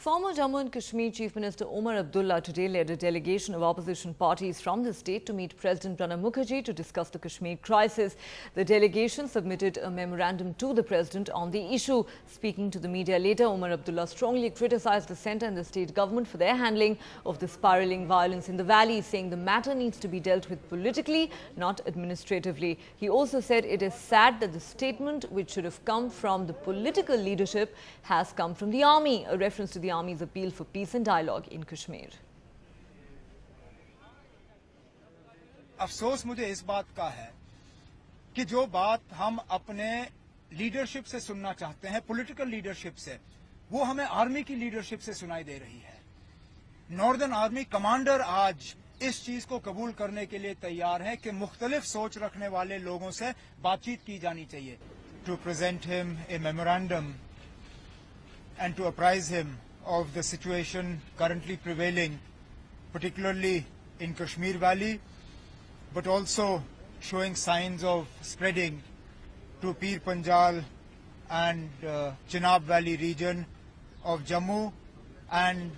Former Jammu and Kashmir Chief Minister Omar Abdullah today led a delegation of opposition parties from the state to meet President Pranab Mukherjee to discuss the Kashmir crisis. The delegation submitted a memorandum to the president on the issue. Speaking to the media later, Omar Abdullah strongly criticized the centre and the state government for their handling of the spiralling violence in the valley, saying the matter needs to be dealt with politically, not administratively. He also said it is sad that the statement, which should have come from the political leadership, has come from the army, a reference to the Army's appeal for peace and dialogue in Kashmir. अफसोस मुझे इस बात का है कि जो बात हम अपने लीडरशिप से सुनना चाहते हैं, पॉलिटिकल लीडरशिप से, वो हमें आर्मी की लीडरशिप से सुनाई दे रही है। नॉर्दर्न आर्मी कमांडर आज इस चीज को कबूल करने के लिए तैयार है कि मुख्तलिफ सोच रखने वाले लोगों से बातचीत की जानी चाहिए। To present him a memorandum and to apprise him of the situation currently prevailing, particularly in Kashmir Valley, but also showing signs of spreading to Pir Panjal and Chenab Valley region of Jammu and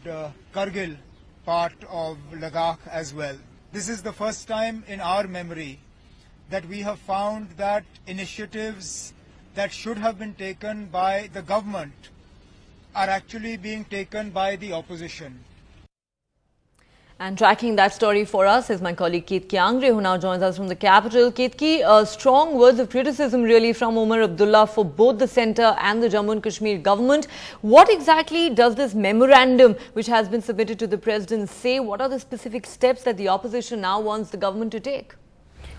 Kargil part of Ladakh as well. This is the first time in our memory that we have found that initiatives that should have been taken by the government are actually being taken by the opposition. And tracking that story for us is my colleague Ketki Angre, who now joins us from the capital. Ketki, strong words of criticism really from Omar Abdullah for both the centre and the Jammu and Kashmir government. What exactly does this memorandum, which has been submitted to the president, say? What are the specific steps that the opposition now wants the government to take?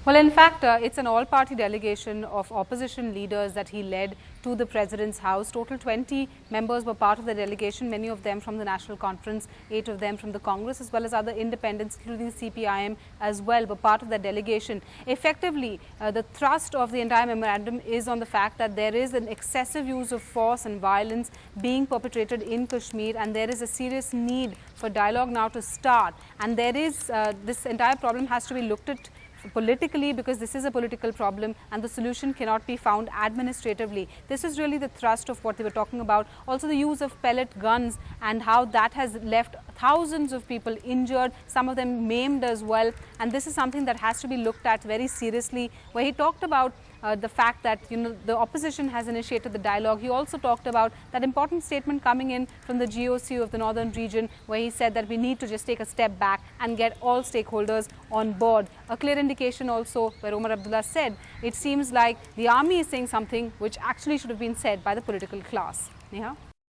Well, in fact, it's an all-party delegation of opposition leaders that he led to the President's house. Total 20 members were part of the delegation, many of them from the National Conference, 8 of them from the Congress, as well as other independents, including CPIM as well, were part of the delegation. Effectively, the thrust of the entire memorandum is on the fact that there is an excessive use of force and violence being perpetrated in Kashmir, and there is a serious need for dialogue now to start. And there is, this entire problem has to be looked at politically, because this is a political problem and the solution cannot be found administratively. This is really the thrust of what they were talking about. Also the use of pellet guns and how that has left thousands of people injured, some of them maimed as well, and this is something that has to be looked at very seriously. Where he talked about the fact that the opposition has initiated the dialogue. He also talked about that important statement coming in from the GOC of the northern region, where he said that we need to just take a step back and get all stakeholders on board. A clear indication also where Omar Abdullah said it seems like the army is saying something which actually should have been said by the political class. Neha?